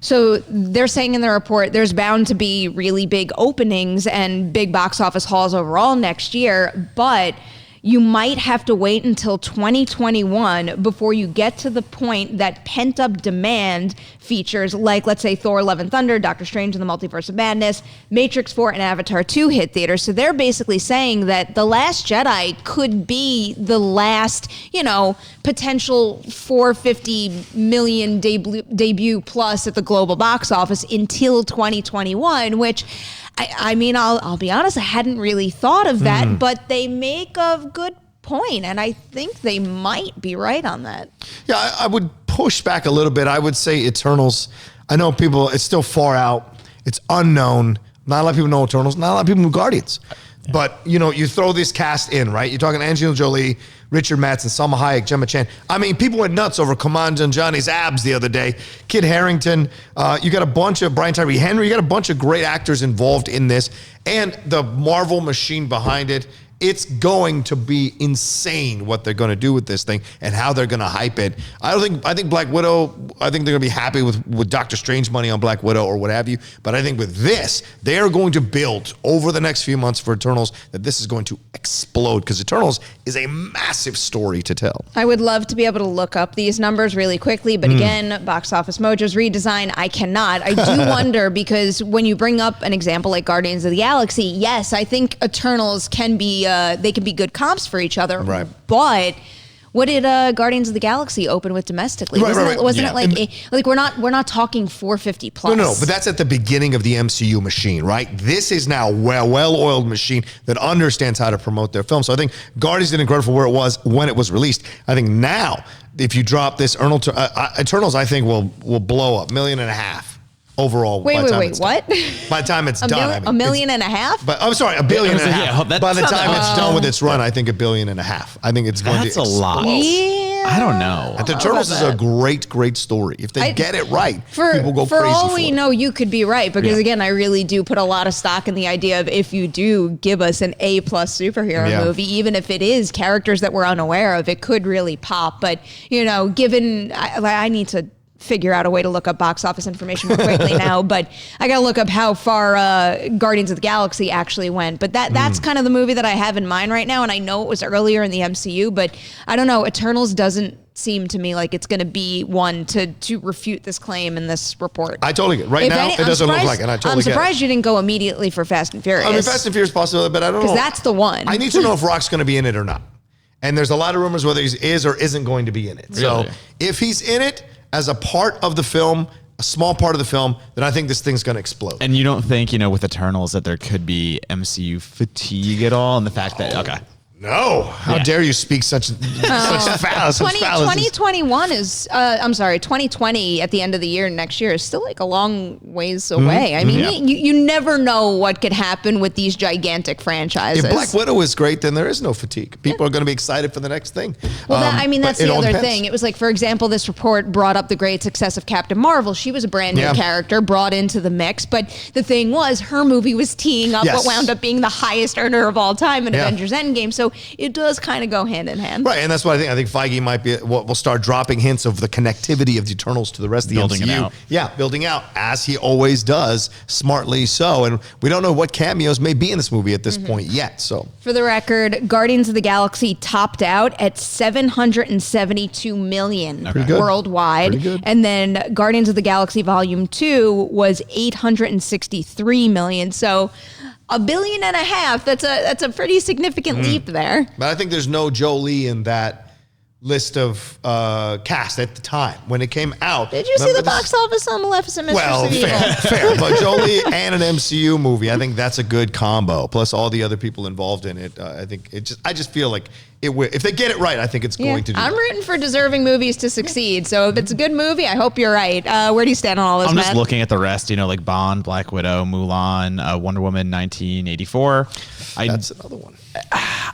S1: So they're saying in the report, there's bound to be really big openings and big box office hauls overall next year, but you might have to wait until 2021 before you get to the point that pent-up demand features like, let's say, Thor: Love and Thunder, Doctor Strange and the Multiverse of Madness, Matrix 4, and Avatar 2 hit theaters. So they're basically saying that The Last Jedi could be the last, potential 450 million debut plus at the global box office until 2021, which... I'll be honest, I hadn't really thought of that, but they make a good point, and I think they might be right on that.
S2: Yeah, I would push back a little bit. I would say Eternals. I know people, it's still far out. It's unknown. Not a lot of people know Eternals. Not a lot of people know Guardians. Yeah. But, you throw this cast in, right? You're talking Angelina Jolie, Richard Madsen, Salma Hayek, Gemma Chan. People went nuts over Kaman Nanjiani's abs the other day. Kit Harington. You got a bunch of Brian Tyree Henry. You got a bunch of great actors involved in this. And the Marvel machine behind it It's going to be insane what they're going to do with this thing and how they're going to hype it. I think Black Widow, I think they're going to be happy with Doctor Strange money on Black Widow or what have you. But I think with this, they are going to build over the next few months for Eternals that this is going to explode because Eternals is a massive story to tell.
S1: I would love to be able to look up these numbers really quickly, but again, Box Office Mojo's redesign, I cannot. I do wonder because when you bring up an example like Guardians of the Galaxy, yes, I think Eternals can be they can be good comps for each other.
S2: Right.
S1: But what did Guardians of the Galaxy open with domestically?
S2: Right.
S1: Wasn't it like we're not talking 450 plus?
S2: No, but that's at the beginning of the MCU machine, right? This is now a well-oiled machine that understands how to promote their film. So I think Guardians did incredible for where it was when it was released. I think now, if you drop this, Eternals, I think will blow up $1.5 million. Overall,
S1: wait, what?
S2: By the time it's done,
S1: $1.5 million? But
S2: I'm sorry, $1.5 billion.
S3: Yeah,
S2: By the time it's done with its run, I think $1.5 billion. I think it's going to.
S3: That's a lot.
S1: Yeah.
S3: I don't know.
S2: The Eternals is a great story. If they get it right, people go crazy
S1: for all we
S2: it.
S1: know, you could be right because again, I really do put a lot of stock in the idea of if you do give us an A+ superhero movie, even if it is characters that we're unaware of, it could really pop. But given I need to figure out a way to look up box office information more quickly now, but I gotta look up how far Guardians of the Galaxy actually went. But that's kind of the movie that I have in mind right now, and I know it was earlier in the MCU, but I don't know, Eternals doesn't seem to me like it's going to be one to refute this claim in this report.
S2: I totally get it. Right now, it doesn't look like it.
S1: I'm surprised you didn't go immediately for Fast and Furious.
S2: I mean, Fast and Furious possibility, but I don't know.
S1: Because that's the one.
S2: I need to know if Rock's going to be in it or not. And there's a lot of rumors whether he is or isn't going to be in it. Really? So if he's in it as a part of the film, a small part of the film, then I think this thing's going to explode.
S3: And you don't think, with Eternals that there could be MCU fatigue at all? And the fact that,
S2: No. How dare you speak such fallacies.
S1: 2021 is, 2020 at the end of the year next year is still like a long ways away. I mean, you never know what could happen with these gigantic franchises.
S2: If Black Widow is great, then there is no fatigue. People are going to be excited for the next thing.
S1: Well, that's the other thing. It was like, for example, this report brought up the great success of Captain Marvel. She was a brand new character brought into the mix, but the thing was, her movie was teeing up what wound up being the highest earner of all time in Avengers Endgame. So it does kind of go hand in hand.
S2: Right, and that's what I think. I think Feige might be, we'll start dropping hints of the connectivity of the Eternals to the rest of the
S3: Building
S2: MCU.
S3: it out.
S2: Yeah, building out, as he always does, smartly so. And we don't know what cameos may be in this movie at this point yet. So,
S1: for the record, Guardians of the Galaxy topped out at $772 million worldwide.
S2: Pretty good.
S1: And then Guardians of the Galaxy Volume 2 was $863 million. So $1.5 billion. That's a pretty significant leap there.
S2: but I think there's no Jolie in that list of cast at the time when it came out.
S1: Did you see the box office on Maleficent Mistress of Evil?
S2: Fair. But Jolie and an MCU movie, I think that's a good combo. Plus all the other people involved in it. I think I just feel like if they get it right, I think it's going to do
S1: I'm
S2: that.
S1: rooting for deserving movies to succeed. So if it's a good movie, I hope you're right. Where do you stand on all this,
S3: I'm just
S1: Matt?
S3: looking at the rest, like Bond, Black Widow, Mulan, Wonder Woman 1984.
S2: That's another one.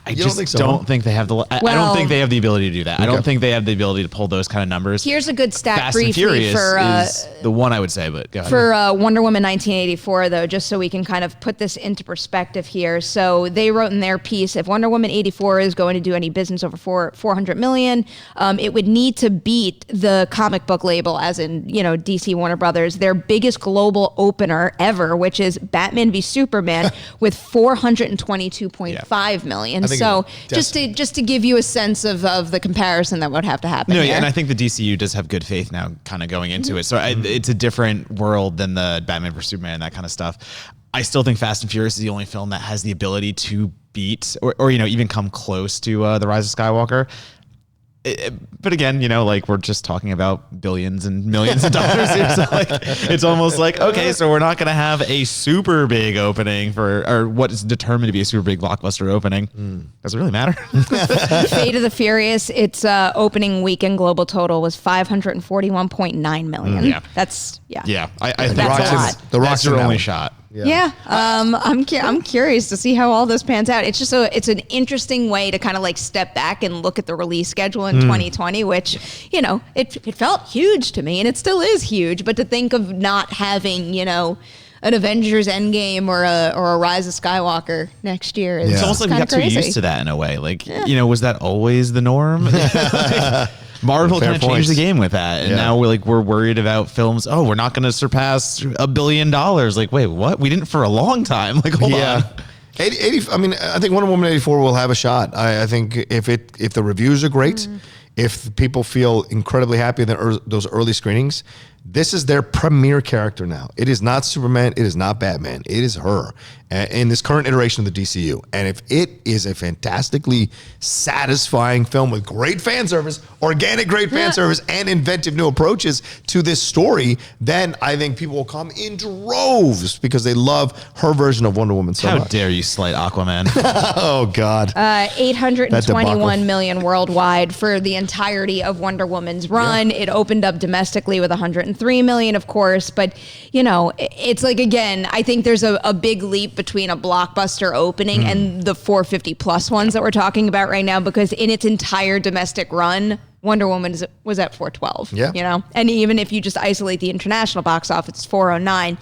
S3: I just don't think they have I don't think they have the ability to do that. I don't think they have the ability to pull those kind of numbers.
S1: Here's a good stat
S3: Fast and
S1: briefly
S3: Furious
S1: for
S3: is the one I would say, but go ahead.
S1: For Wonder Woman 1984, though, just so we can kind of put this into perspective here. So they wrote in their piece, if Wonder Woman 84 is going to do any business over 400 million, it would need to beat the comic book label, as in, DC Warner Brothers, their biggest global opener ever, which is Batman v Superman with 422.5 million. So just to give you a sense of the comparison that would have to happen.
S3: And I think the DCU does have good faith now kind of going into it. So it's a different world than the Batman vs Superman and that kind of stuff. I still think Fast and Furious is the only film that has the ability to beat or even come close to the Rise of Skywalker. But again, we're just talking about billions and millions of dollars here. So it's almost like, okay, so we're not going to have a super big opening or what is determined to be a super big blockbuster opening. Does it really matter?
S1: Fate of the Furious, its opening weekend global total was 541.9 million.
S3: Yeah.
S1: That's
S3: I think
S1: that's a lot.
S2: The Rock's
S3: their only shot.
S1: Yeah. I'm curious to see how all this pans out. It's just it's an interesting way to kind of like step back and look at the release schedule in 2020, which, it felt huge to me and it still is huge, but to think of not having, an Avengers Endgame or a Rise of Skywalker next year.
S3: It's almost like we got too used to that in a way. Like, was that always the norm? Marvel kind of changed the game with that, and now we're worried about films. Oh, we're not going to surpass $1 billion. Like, wait, what? We didn't for a long time. Like, hold on.
S2: 80, I mean, I think Wonder Woman 84 will have a shot. I think if the reviews are great, if people feel incredibly happy in those early screenings, this is their premier character now. It is not Superman. It is not Batman. It is her in this current iteration of the DCU. And if it is a fantastically satisfying film with great fan service, organic great fan service, and inventive new approaches to this story, then I think people will come in droves because they love her version of Wonder Woman so much.
S3: How dare you slight Aquaman?
S2: Oh, God.
S1: 821 million worldwide for the entirety of Wonder Woman's run. It opened up domestically with 103 million, of course. But, it's like, again, I think there's a big leap between a blockbuster opening and the 450 plus ones that we're talking about right now, because in its entire domestic run, Wonder Woman was at 412. And even if you just isolate the international box office, it's 409.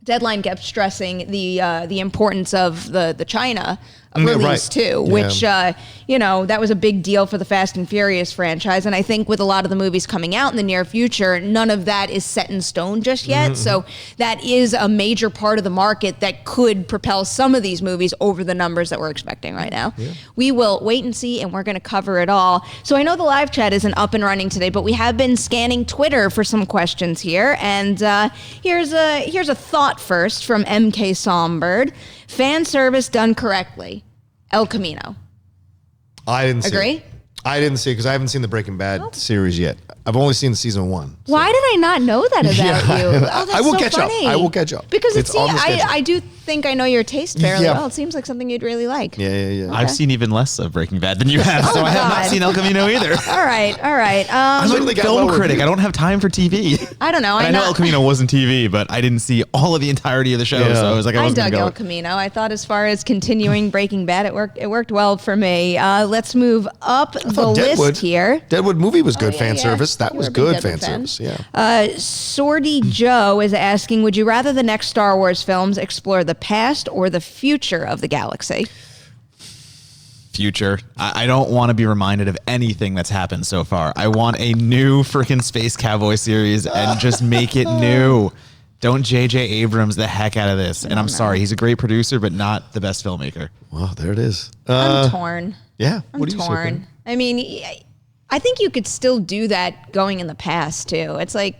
S1: Deadline kept stressing the importance of the China release too, which that was a big deal for the Fast and Furious franchise. And I think with a lot of the movies coming out in the near future, none of that is set in stone just yet. So that is a major part of the market that could propel some of these movies over the numbers that we're expecting right now. We will wait and see, and we're going to cover it all. So I know the live chat isn't up and running today, but we have been scanning Twitter for some questions here. And here's a thought first from MK Songbird. Fan service done correctly. El Camino.
S2: I didn't
S1: agree.
S2: See it. I didn't see it because I haven't seen the Breaking Bad series yet. I've only seen season 1. So.
S1: Why did I not know that about you? Oh, that's
S2: I will
S1: so
S2: catch
S1: funny.
S2: up. I will catch up.
S1: Because I do think I know your taste fairly well. It seems like something you'd really like.
S2: Yeah.
S1: Okay.
S3: I've seen even less of Breaking Bad than you have, so I have not seen El Camino either.
S1: All right.
S3: I'm a film critic. I don't have time for TV.
S1: I don't know.
S3: I know El Camino wasn't TV, but I didn't see all of the entirety of the show, so I was like, I wasn't
S1: dug
S3: going
S1: El Camino. I thought as far as continuing Breaking Bad, it worked well for me. Let's move up the list here.
S2: Deadwood movie was good fan service. That was good fan service.
S1: Sordy Joe is asking, would you rather the next Star Wars films explore the past or the future of the galaxy?
S3: Future. I don't want to be reminded of anything that's happened so far. I want a new freaking Space Cowboy series and just make it new. Don't J.J. Abrams the heck out of this. And I'm sorry, he's a great producer, but not the best filmmaker.
S2: Well, there it is.
S1: I'm torn.
S2: Yeah.
S1: I'm torn. I mean, I think you could still do that going in the past too. It's like,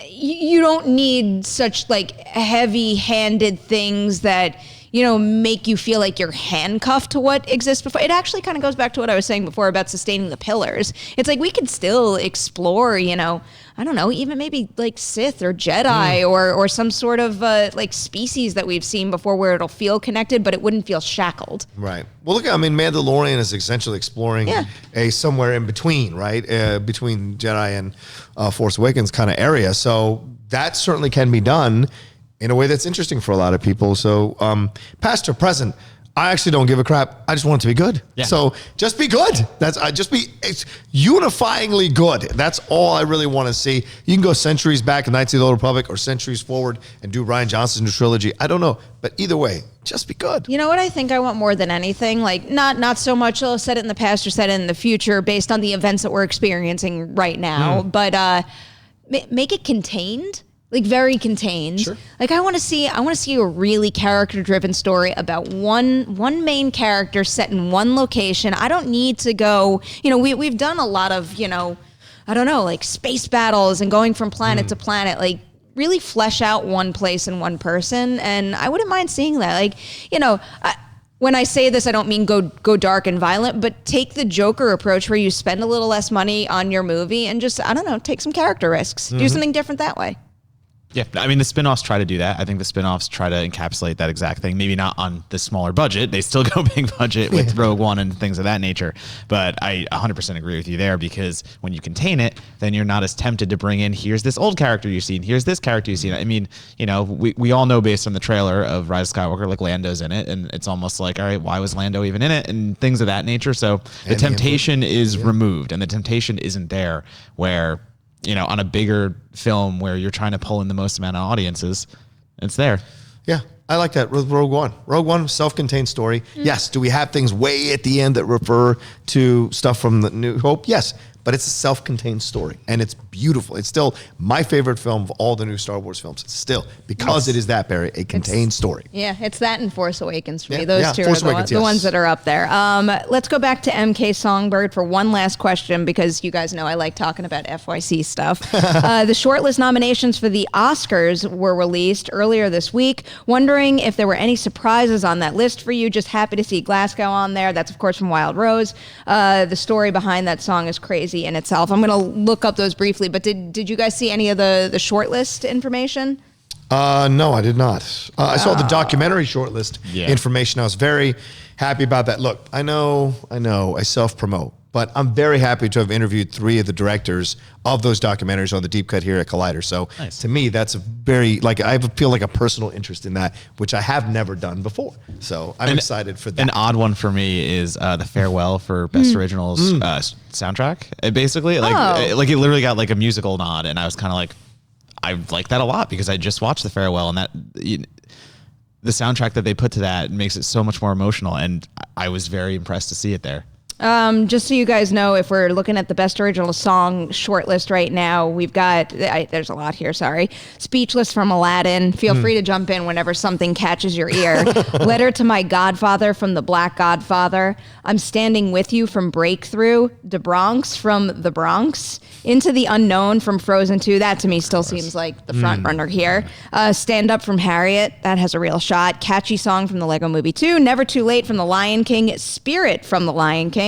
S1: you don't need such like heavy-handed things that, make you feel like you're handcuffed to what exists before. It actually kind of goes back to what I was saying before about sustaining the pillars. It's like we could still explore, I don't know, even maybe like Sith or Jedi or some sort of like species that we've seen before where it'll feel connected, but it wouldn't feel shackled.
S2: Right. Well, look, Mandalorian is essentially exploring a somewhere in between, right? Between Jedi and Force Awakens kind of area. So that certainly can be done in a way that's interesting for a lot of people. So past or present, I actually don't give a crap. I just want it to be good. Yeah. So just be good. Just be unifyingly good. That's all I really want to see. You can go centuries back in Knights of the Old Republic or centuries forward and do Rian Johnson's new trilogy. I don't know. But either way, just be good.
S1: You know what I think I want more than anything? Like not so much set it in the past or set it in the future based on the events that we're experiencing right now, but make it contained. Like very contained. Sure. Like I want to see a really character-driven story about one main character set in one location. I don't need to go, we've done a lot of, I don't know, like space battles and going from planet to planet, like really flesh out one place and one person. And I wouldn't mind seeing that. Like, when I say this, I don't mean go dark and violent, but take the Joker approach where you spend a little less money on your movie and just, I don't know, take some character risks. Do something different that way.
S3: Yeah, I mean, the spinoffs try to do that. I think the spinoffs try to encapsulate that exact thing. Maybe not on the smaller budget. They still go big budget with Rogue One and things of that nature. But I 100% agree with you there, because when you contain it, then you're not as tempted to bring in, here's this old character you've seen, here's this character you've seen. I mean, we all know based on the trailer of Rise of Skywalker, like Lando's in it. And it's almost like, all right, why was Lando even in it? And things of that nature. So the temptation is removed, and the temptation isn't there where on a bigger film where you're trying to pull in the most amount of audiences, it's there.
S2: Yeah, I like that with Rogue One. Rogue One, self-contained story. Yes. Do we have things way at the end that refer to stuff from the New Hope? Yes. But it's a self-contained story, and it's beautiful. It's still my favorite film of all the new Star Wars films. It's still, because it is that, Barry, a contained story.
S1: Yeah, it's that and Force Awakens for me.
S2: Yeah,
S1: Those
S2: yeah,
S1: two
S2: Force
S1: are
S2: Awakens,
S1: the
S2: yes.
S1: ones that are up there. Let's go back to MK Songbird for one last question, because you guys know I like talking about FYC stuff. The shortlist nominations for the Oscars were released earlier this week. Wondering if there were any surprises on that list for you. Just happy to see Glasgow on there. That's, of course, from Wild Rose. The story behind that song is crazy in itself. I'm going to look up those briefly, but did you guys see any of the shortlist information?
S2: No, I did not. I saw the documentary shortlist information. I was very happy about that. Look, I know, I self-promote, but I'm very happy to have interviewed 3 of the directors of those documentaries on the Deep Cut here at Collider. So to me, that's a very, I feel like a personal interest in that, which I have never done before. So I'm excited for that.
S3: An odd one for me is the farewell for Best Originals soundtrack. It basically, it literally got like a musical nod, and I was kind of like, I like that a lot because I just watched the farewell, and that the soundtrack that they put to that makes it so much more emotional, and I was very impressed to see it there.
S1: Just so you guys know, if we're looking at the best original song shortlist right now, we've got, there's a lot here, sorry. Speechless from Aladdin. Feel free to jump in whenever something catches your ear. Letter to My Godfather from The Black Godfather. I'm Standing With You from Breakthrough. De Bronx from The Bronx. Into the Unknown from Frozen 2. That to me still seems like the front runner here. Stand Up from Harriet. That has a real shot. Catchy Song from the Lego Movie 2. Never Too Late from The Lion King. Spirit from The Lion King.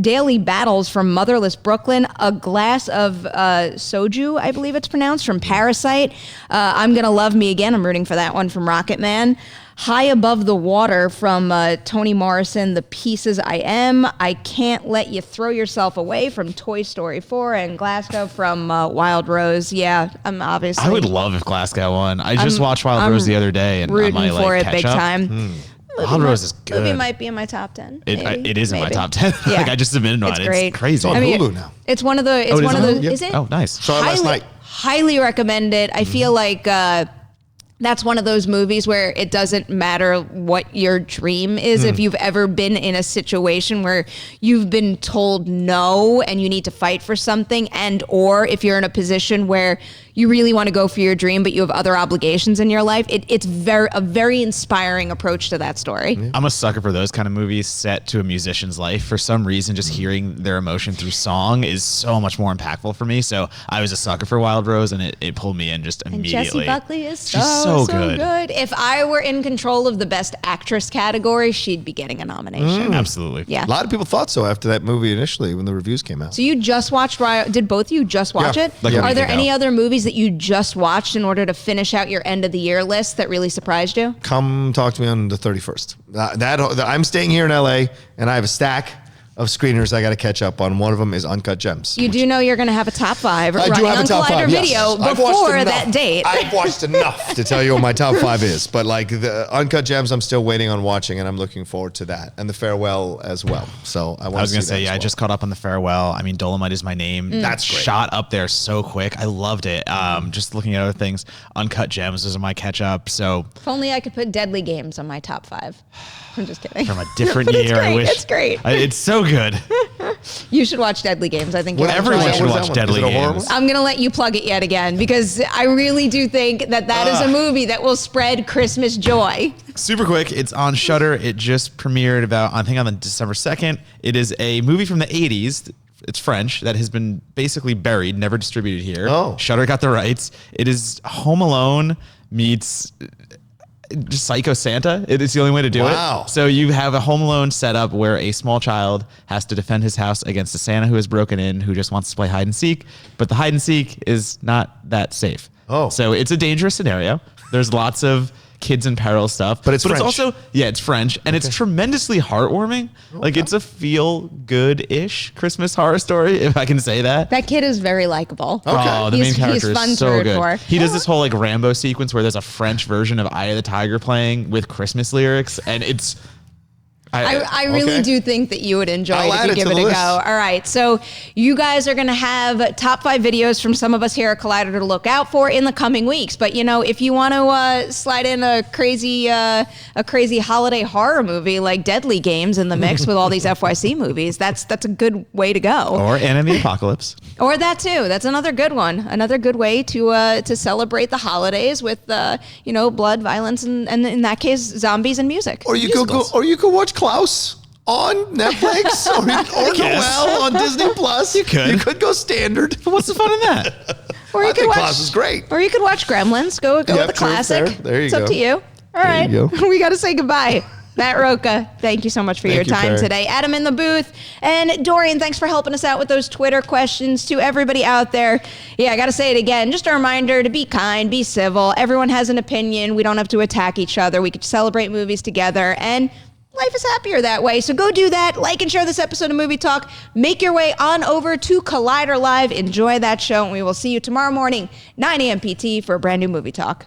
S1: Daily Battles from Motherless Brooklyn. A Glass of Soju, I believe it's pronounced, from Parasite. I'm Gonna Love Me Again. I'm rooting for that one from Rocket Man. High Above the Water from Toni Morrison, The Pieces I Am. I Can't Let You Throw Yourself Away from Toy Story 4, and Glasgow from Wild Rose. Yeah, I'm obviously.
S3: I would love if Glasgow won. I just watched Wild Rose the other day, and
S1: rooting
S3: I might
S1: for it
S3: catch
S1: big
S3: up.
S1: time.
S3: Wild Rose is good.
S1: Movie might be in my top 10.
S3: It is in my
S1: Maybe.
S3: top 10.
S1: Yeah.
S3: I just submitted on
S1: It's
S3: it.
S1: great.
S3: It's crazy.
S2: It's on Hulu now.
S1: It's one of the. It's
S3: it
S1: one
S3: is
S1: of
S3: on
S1: the.
S3: Hulu?
S1: Is it?
S3: Oh, nice.
S2: Saw it last night.
S1: Highly recommend it. I feel like that's one of those movies where it doesn't matter what your dream is. If you've ever been in a situation where you've been told no and you need to fight for something, and or if you're in a position where you really want to go for your dream, but you have other obligations in your life, it's a very inspiring approach to that story.
S3: I'm a sucker for those kind of movies set to a musician's life. For some reason, just hearing their emotion through song is so much more impactful for me. So I was a sucker for Wild Rose, and it pulled me in just immediately.
S1: And Jessie Buckley is
S3: She's
S1: so
S3: good.
S1: If I were in control of the Best Actress category, she'd be getting a nomination.
S3: Absolutely.
S1: Yeah.
S2: A lot of people thought so after that movie initially when the reviews came out.
S1: So you just watched Did both of you just watch
S2: Yeah,
S1: it?
S3: like a
S1: Are
S3: week
S1: there
S3: ago.
S1: any other movies that you just watched in order to finish out your end of the year list that really surprised you?
S2: Come talk to me on the 31st. I'm staying here in LA, and I have a stack of screeners I got to catch up on. One of them is Uncut Gems.
S1: You do know you're going to have a top 5
S2: I do
S1: running
S2: have a
S1: on
S2: top
S1: Collider
S2: 5.
S1: Video
S2: Yes. I've watched
S1: before
S2: enough.
S1: that date.
S2: I've watched enough to tell you what my top 5 is. But like the Uncut Gems, I'm still waiting on watching, and I'm looking forward to that. And The Farewell as well. So I
S3: I was going to
S2: see
S3: say,
S2: that as
S3: I
S2: well.
S3: just caught up on The Farewell. I mean, Dolomite Is My Name.
S2: That's great.
S3: Shot up there so quick. I loved it. Just looking at other things, Uncut Gems is my catch up. So
S1: If only I could put Deadly Games on my top 5. I'm just kidding.
S3: from a different
S1: But
S3: year,
S1: it's great.
S3: I wish.
S1: It's great.
S3: It's so good.
S1: You should watch Deadly Games. I think you'll enjoy
S3: Everyone
S1: it.
S3: should
S2: What is
S3: watch
S2: that one?
S3: Deadly
S2: Is it a horror
S3: Games.
S2: one?
S1: I'm going to let you plug it yet again because I really do think that is a movie that will spread Christmas joy.
S3: Super quick. It's on Shudder. It just premiered I think on December 2nd. It is a movie from the 80s. It's French that has been basically buried, never distributed here.
S2: Oh.
S3: Shudder got the rights. It is Home Alone meets Psycho Santa. It is the only way to do
S2: Wow.
S3: it. So you have a Home Alone setup where a small child has to defend his house against a Santa who has broken in, who just wants to play hide and seek, but the hide and seek is not that safe.
S2: Oh.
S3: So it's a dangerous scenario. There's lots of kids in peril stuff.
S2: But it's
S3: It's
S2: French.
S3: also, it's French, and it's tremendously heartwarming. Like, it's a feel-good-ish Christmas horror story, if I can say that.
S1: That kid is very likable.
S3: Oh, the main
S1: He's
S3: character
S1: fun
S3: is
S1: to
S3: so
S1: root
S3: good.
S1: for.
S3: He does this whole like Rambo sequence where there's a French version of Eye of the Tiger playing with Christmas lyrics, and it's
S1: I really
S2: Okay.
S1: do think that you would enjoy
S2: I'll
S1: it if
S2: add
S1: you
S2: it
S1: give
S2: to
S1: it
S2: the
S1: a
S2: list.
S1: go. All right. So you guys are going to have top 5 videos from some of us here at Collider to look out for in the coming weeks. But, you know, if you want to slide in a crazy holiday horror movie like Deadly Games in the mix with all these FYC movies, that's a good way to go.
S3: Or Anna and the Apocalypse.
S1: Or that too. That's another good one. Another good way to celebrate the holidays with blood, violence, and in that case, zombies and music.
S2: Or you could watch Klaus on Netflix or Noel on Disney Plus.
S3: You could.
S2: You could go standard.
S3: What's the fun in that?
S1: Or you
S2: I
S1: could
S2: think
S1: watch
S2: Klaus is great.
S1: Or you could watch Gremlins. Go with the
S2: Yep, true,
S1: classic.
S2: fair. There you
S1: it's up
S2: go.
S1: to you. All right.
S2: you go.
S1: We got to say goodbye. Matt Roca, thank you so much for your
S2: Thank you,
S1: time
S2: Perry.
S1: today. Adam in the booth and Dorian, thanks for helping us out with those Twitter questions. To everybody out there, I got to say it again. Just a reminder to be kind, be civil. Everyone has an opinion. We don't have to attack each other. We could celebrate movies together, and life is happier that way. So go do that. Like and share this episode of Movie Talk. Make your way on over to Collider Live. Enjoy that show, and we will see you tomorrow morning, 9 a.m. PT for a brand new Movie Talk.